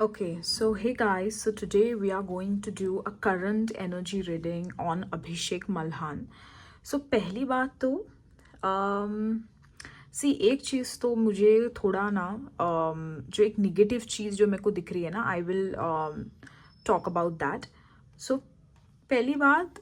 Okay, so hey guys, so today we are going to do a current energy reading on Abhishek Malhan. So पहली बात तो एक चीज़ तो मुझे थोड़ा ना जो एक निगेटिव चीज़ जो मेरे को दिख रही है ना, I will talk about that. So पहली बात,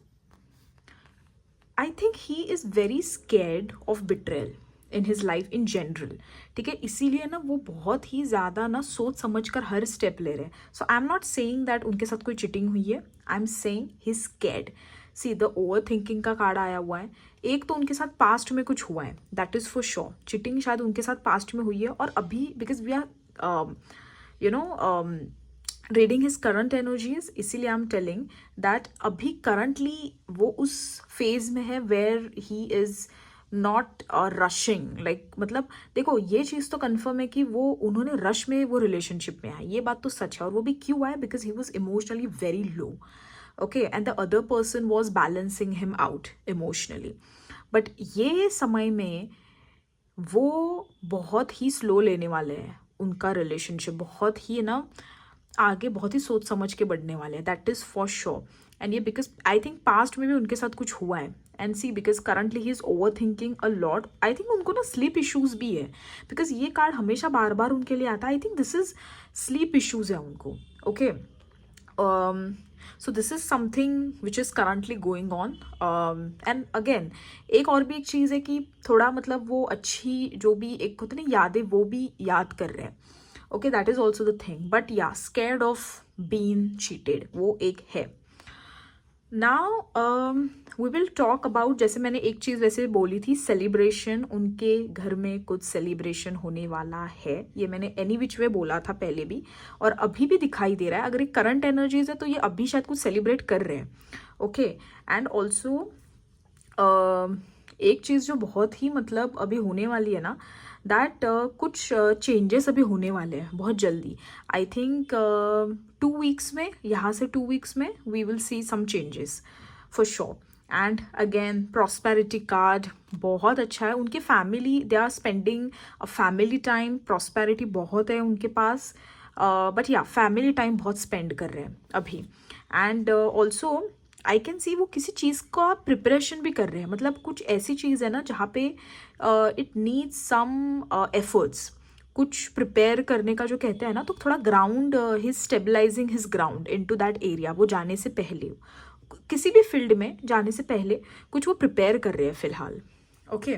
I think he is very scared of betrayal in his life in general. ठीक है, इसीलिए ना वो बहुत ही ज़्यादा ना सोच समझ कर हर स्टेप ले रहे हैं. So I am not saying that उनके साथ कोई चिटिंग हुई है. I am saying he scared. See the over thinking का कार्ड आया हुआ है. एक तो उनके साथ पास्ट में कुछ हुआ है, that is for sure. Cheating शायद उनके साथ पास्ट में हुई है, और अभी because we are you know reading his current energies, इसीलिए आई एम टेलिंग दैट अभी करंटली वो उस फेज में है where he is not rushing. Like मतलब देखो, ये चीज़ तो कन्फर्म है कि वो उन्होंने रश में वो रिलेशनशिप में आए, ये बात तो सच है. और वो भी क्यों आए? Because he was emotionally very low. Okay, and the other person was balancing him out emotionally. But ये समय में वो बहुत ही स्लो लेने वाले हैं. उनका रिलेशनशिप बहुत ही ना आगे बहुत ही सोच समझ के बढ़ने वाले हैं, that is for sure. And ये बिकॉज आई थिंक पास्ट में भी उनके साथ कुछ हुआ है. And see because currently he is overthinking a lot. I think उनको ना स्लीप इश्यूज भी है, बिकॉज ये कार्ड हमेशा बार बार उनके लिए आता है. I think this is sleep issues है उनको. Okay, so this is something which is currently going on. And again एक और भी एक चीज़ है कि थोड़ा मतलब वो अच्छी जो भी एक होती है ना यादें, वो भी याद कर रहे हैं. Okay, that is also the thing. But yeah scared of been cheated, वो एक है. Now we will talk about, जैसे मैंने एक चीज़ वैसे बोली थी, सेलिब्रेशन. उनके घर में कुछ सेलिब्रेशन होने वाला है, ये मैंने एनी विच वे बोला था पहले भी, और अभी भी दिखाई दे रहा है. अगर ये करंट एनर्जीज है तो ये अभी शायद कुछ सेलिब्रेट कर रहे हैं. ओके, एंड ऑल्सो एक चीज़ जो बहुत ही मतलब अभी होने वाली है ना, दैट कुछ चेंजेस अभी होने वाले हैं बहुत जल्दी. आई थिंक 2 वीक्स में, यहाँ से 2 वीक्स में we will see some changes for sure. And again prosperity card बहुत अच्छा है. उनके family, they are spending a family time. Prosperity बहुत है उनके पास, बट या फैमिली टाइम बहुत स्पेंड कर रहे हैं अभी. And also I can see वो किसी चीज़ का प्रिपरेशन भी कर रहे हैं. मतलब कुछ ऐसी चीज़ है ना जहाँ पे इट नीड्स सम एफर्ट्स. कुछ प्रिपेयर करने का जो कहते हैं ना, तो थोड़ा ground, his stabilizing his ground into that area. वो जाने से पहले, किसी भी फील्ड में जाने से पहले कुछ वो प्रिपेयर कर रहे हैं फिलहाल. Okay,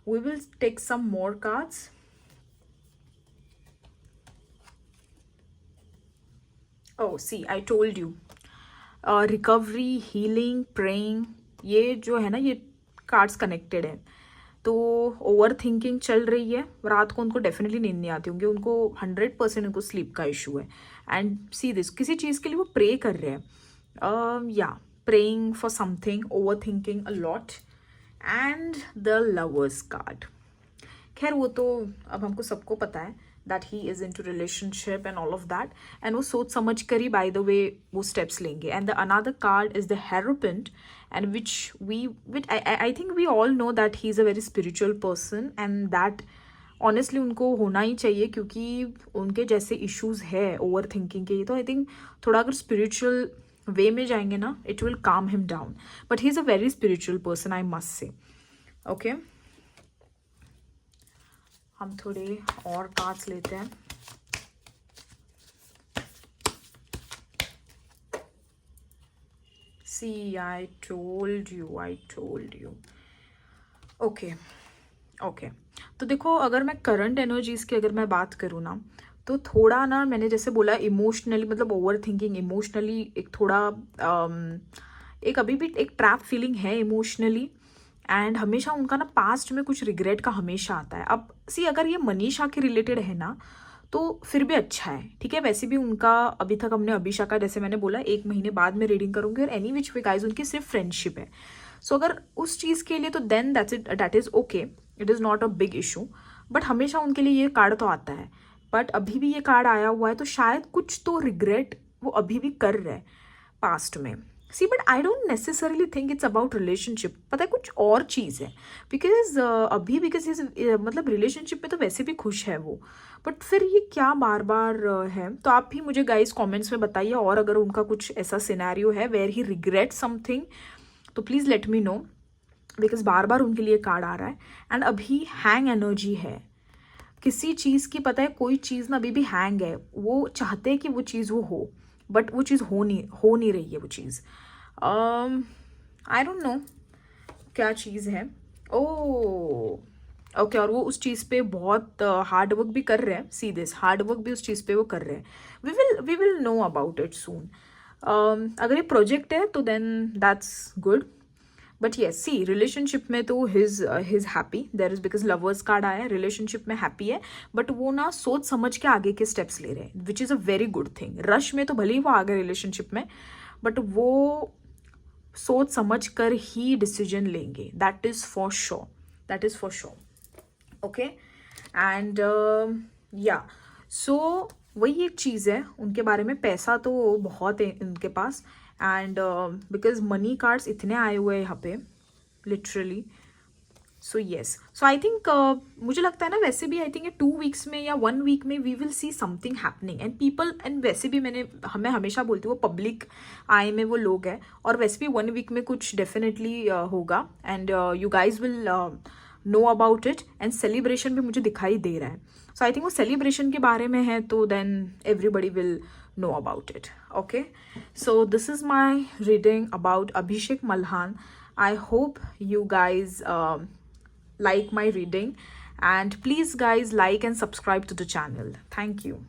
we will take some more cards. Oh see, I told you, recovery, healing, praying, ये जो है ना, ये कार्ड्स कनेक्टेड है. तो ओवर थिंकिंग चल रही है, रात को उनको डेफिनेटली नींद नहीं आती होंगी. उनको 100% उनको स्लीप का इशू है. एंड सी दिस, किसी चीज़ के लिए वो प्रे कर रहे हैं. या praying for something, overthinking a lot. And the lovers card, खैर वो तो अब हमको सबको पता है that he is into relationship and all of that. And वो सोच समझ कर ही बाय द वे वो स्टेप्स लेंगे. And the another card is the hierophant, and which I think we all know that he is a very spiritual person. And that honestly उनको होना ही चाहिए, क्योंकि उनके जैसे इश्यूज है ओवर थिंकिंग के, तो आई थिंक थोड़ा अगर स्पिरिचुअल वे में जाएंगे ना, it will calm him down. But he is a very spiritual person, I must say. Okay, हम थोड़े और कार्ड्स लेते हैं. See, I told you. Okay okay, तो देखो, अगर मैं करंट एनर्जीज की अगर मैं बात करूँ ना, तो थोड़ा ना मैंने जैसे बोला इमोशनली, मतलब ओवर थिंकिंग इमोशनली एक थोड़ा एक अभी भी एक ट्रैप फीलिंग है इमोशनली. एंड हमेशा उनका ना पास्ट में कुछ रिग्रेट का हमेशा आता है. अब सी, अगर ये मनीषा के रिलेटेड है ना, तो फिर भी अच्छा है. ठीक है, वैसे भी उनका अभी तक हमने अभिषा का, जैसे मैंने बोला, 1 महीने बाद में रीडिंग करूंगी. और एनी विच वे गाइज उनकी सिर्फ फ्रेंडशिप है. सो अगर उस चीज़ के लिए, तो then that is okay, it is not a big issue. But हमेशा उनके लिए ये कार्ड तो आता है. बट अभी भी ये कार्ड आया हुआ है, तो शायद कुछ तो रिग्रेट वो अभी भी कर रहे हैं पास्ट में. See but I don't necessarily think it's about relationship, पता है कुछ और चीज़ है। बिकॉज अभी बिकॉज मतलब रिलेशनशिप में तो वैसे भी खुश है वो, बट फिर ये क्या बार बार है। तो आप भी मुझे गाइस कमेंट्स में बताइए, और अगर उनका कुछ ऐसा सिनेरियो है वेयर ही रिग्रेट समथिंग तो please let me know, because बार बार उनके लिए कार्ड आ रहा है। एंड अभी हैंग एनर्जी है किसी चीज़ की, पता है कोई चीज़ ना अभी भी हैंग है, वो चाहते हैं कि वो चीज़ वो हो, बट वो चीज़ हो नहीं रही है वो चीज़। आई डोंट नो क्या चीज़ है। ओ ओके, और वो उस चीज़ पे बहुत हार्ड वर्क भी कर रहे हैं, सी दिस, हार्ड वर्क भी उस चीज़ पे वो कर रहे हैं। We will know about it soon. अगर ये प्रोजेक्ट है तो then that's good, but yes see relationship में तो his happy there is, because lovers card आया है, रिलेशनशिप में हैप्पी है, बट वो ना सोच समझ के आगे के स्टेप्स ले रहे हैं, which is a very good thing. Rush में तो भले ही वो आ गए रिलेशनशिप में, बट वो सोच समझ कर ही डिसीजन लेंगे, that is for sure, that is for sure. Okay, and या सो वही एक चीज़ है उनके बारे में, पैसा तो बहुत है उनके पास, एंड बिकॉज मनी कार्ड्स इतने आए हुए हैं यहाँ पे literally. So yes, so I think मुझे लगता है ना वैसे भी आई थिंक 2 वीक्स में या 1 वीक में we will see something happening, and people, and वैसे भी मैं हमेशा बोलती हूँ वो पब्लिक आई में वो लोग हैं, और वैसे भी 1 वीक में कुछ डेफिनेटली होगा, and you guys will know about it, and celebration भी मुझे दिखाई दे रहा है। सो आई थिंक वो सेलिब्रेशन के बारे में है, तो then everybody will know about it. Okay, so this is my reading about Abhishek Malhan. I hope you guys like my reading, and please guys like and subscribe to the channel. Thank you.